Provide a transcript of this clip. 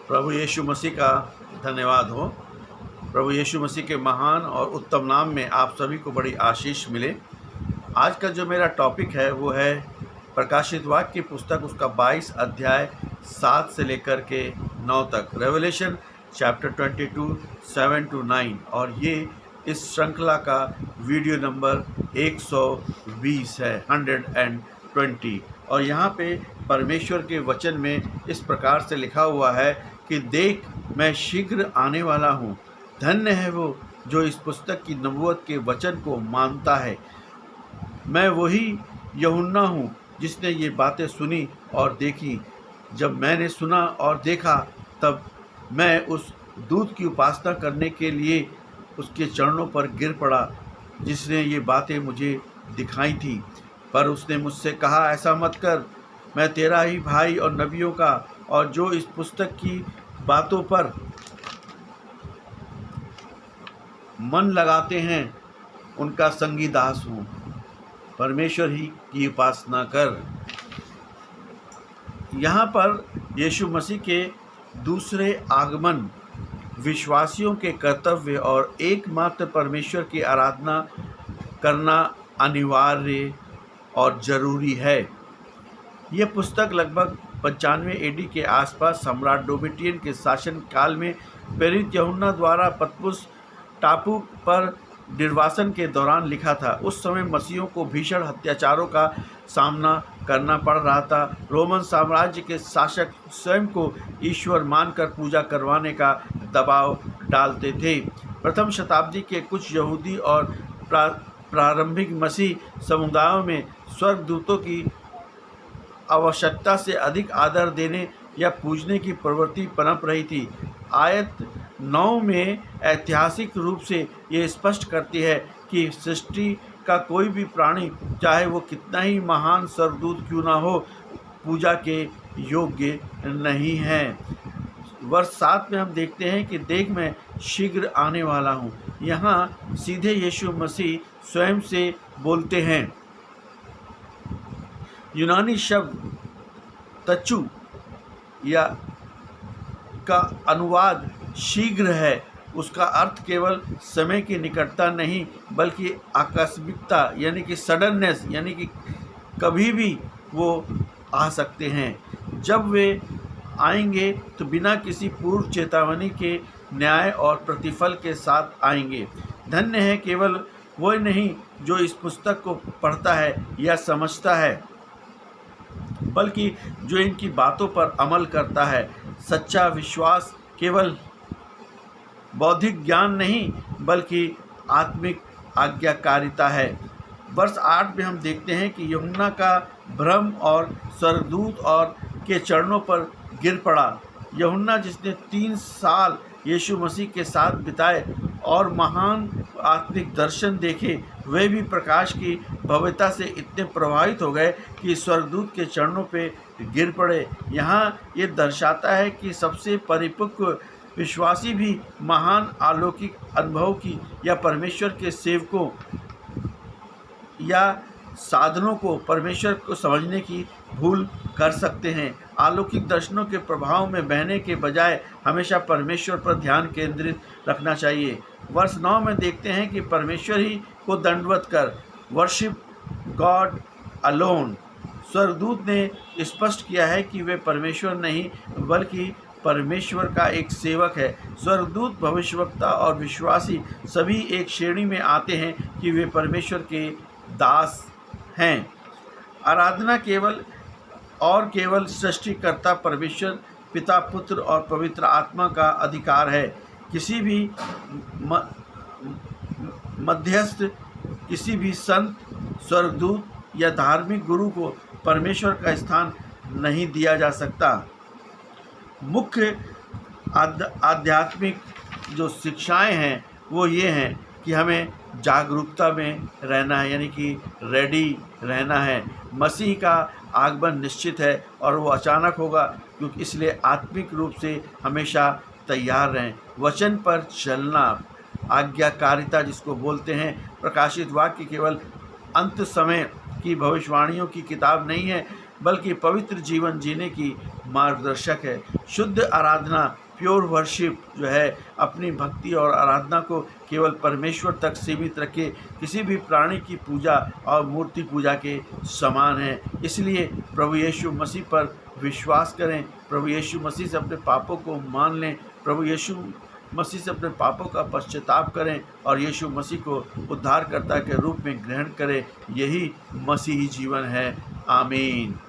प्रभु यीशु मसीह का धन्यवाद हो। प्रभु यीशु मसीह के महान और उत्तम नाम में आप सभी को बड़ी आशीष मिले। आज का जो मेरा टॉपिक है वो है प्रकाशित वाक्य की पुस्तक, उसका 22 अध्याय 7 से लेकर के 9 तक, रेवलेशन चैप्टर 22 7 to 9। और ये इस श्रृंखला का वीडियो नंबर 120 है, 120। और यहाँ पे परमेश्वर के वचन में इस प्रकार से लिखा हुआ है कि देख, मैं शीघ्र आने वाला हूँ। धन्य है वो जो इस पुस्तक की नबूवत के वचन को मानता है। मैं वही यूहन्ना हूँ जिसने ये बातें सुनी और देखी। जब मैंने सुना और देखा तब मैं उस दूत की उपासना करने के लिए उसके चरणों पर गिर पड़ा जिसने ये बातें मुझे दिखाई थी। पर उसने मुझसे कहा, ऐसा मत कर, मैं तेरा ही भाई और नबियों का और जो इस पुस्तक की बातों पर मन लगाते हैं उनका संगी दास हूँ। परमेश्वर ही की उपासना कर। यहाँ पर यीशु मसीह के दूसरे आगमन, विश्वासियों के कर्तव्य और एकमात्र परमेश्वर की आराधना करना अनिवार्य और ज़रूरी है। यह पुस्तक लगभग 95 एडी के आसपास सम्राट डोमिटियन के शासन काल में प्रेरित यूहन्ना द्वारा पतमुस टापू पर निर्वासन के दौरान लिखा था। उस समय मसीहों को भीषण अत्याचारों का सामना करना पड़ रहा था। रोमन साम्राज्य के शासक स्वयं को ईश्वर मानकर पूजा करवाने का दबाव डालते थे। प्रथम शताब्दी के कुछ यहूदी और प्रारंभिक मसीह समुदायों में स्वर्गदूतों की आवश्यकता से अधिक आदर देने या पूजने की प्रवृत्ति पनप रही थी। आयत 9 में ऐतिहासिक रूप से ये स्पष्ट करती है कि सृष्टि का कोई भी प्राणी, चाहे वो कितना ही महान स्वर्गदूत क्यों ना हो, पूजा के योग्य नहीं है। वर्ष 7 में हम देखते हैं कि देख, मैं शीघ्र आने वाला हूँ। यहाँ सीधे यीशु मसीह स्वयं से बोलते हैं। यूनानी शब्द तचु या का अनुवाद शीघ्र है। उसका अर्थ केवल समय की निकटता नहीं बल्कि आकस्मिकता, यानी कि सडननेस, यानी कि कभी भी वो आ सकते हैं। जब वे आएंगे तो बिना किसी पूर्व चेतावनी के न्याय और प्रतिफल के साथ आएंगे। धन्य है केवल वो नहीं जो इस पुस्तक को पढ़ता है या समझता है, बल्कि जो इनकी बातों पर अमल करता है। सच्चा विश्वास केवल बौद्धिक ज्ञान नहीं बल्कि आत्मिक आज्ञाकारिता है। वर्ष 8 में हम देखते हैं कि यूहन्ना का भ्रम और स्वर्गदूत और के चरणों पर गिर पड़ा। यूहन्ना जिसने 3 साल यीशु मसीह के साथ बिताए और महान आत्मिक दर्शन देखे, वे भी प्रकाश की भव्यता से इतने प्रभावित हो गए कि स्वर्गदूत के चरणों पे गिर पड़े। यहाँ ये दर्शाता है कि सबसे परिपक्व विश्वासी भी महान अलौकिक अनुभव की या परमेश्वर के सेवकों या साधनों को परमेश्वर को समझने की भूल कर सकते हैं। अलौकिक दर्शनों के प्रभाव में बहने के बजाय हमेशा परमेश्वर पर ध्यान केंद्रित रखना चाहिए। वर्ष 9 में देखते हैं कि परमेश्वर ही को दंडवत कर, वर्शिप गॉड अलोन। स्वर्गदूत ने स्पष्ट किया है कि वे परमेश्वर नहीं बल्कि परमेश्वर का एक सेवक है। स्वर्गदूत, भविष्यवक्ता और विश्वासी सभी एक श्रेणी में आते हैं कि वे परमेश्वर के दास हैं। आराधना केवल सृष्टिकर्ता परमेश्वर पिता, पुत्र और पवित्र आत्मा का अधिकार है। किसी भी मध्यस्थ, किसी भी संत, स्वर्गदूत या धार्मिक गुरु को परमेश्वर का स्थान नहीं दिया जा सकता। मुख्य आध्यात्मिक जो शिक्षाएं हैं वो ये हैं कि हमें जागरूकता में रहना है, यानी कि रेडी रहना है। मसीह का आगमन निश्चित है और वो अचानक होगा, क्योंकि इसलिए आत्मिक रूप से हमेशा तैयार रहें। वचन पर चलना, आज्ञाकारिता जिसको बोलते हैं। प्रकाशित वाक्य केवल अंत समय की भविष्यवाणियों की किताब नहीं है बल्कि पवित्र जीवन जीने की मार्गदर्शक है। शुद्ध आराधना, प्योर वर्शिप जो है, अपनी भक्ति और आराधना को केवल परमेश्वर तक सीमित रखे, किसी भी प्राणी की पूजा और मूर्ति पूजा के समान है। इसलिए प्रभु यीशु मसीह पर विश्वास करें, प्रभु यीशु मसीह से अपने पापों को मान लें, प्रभु यीशु मसीह से अपने पापों का पश्चाताप करें और यीशु मसीह को उद्धारकर्ता के रूप में ग्रहण करें। यही मसीही जीवन है। आमीन।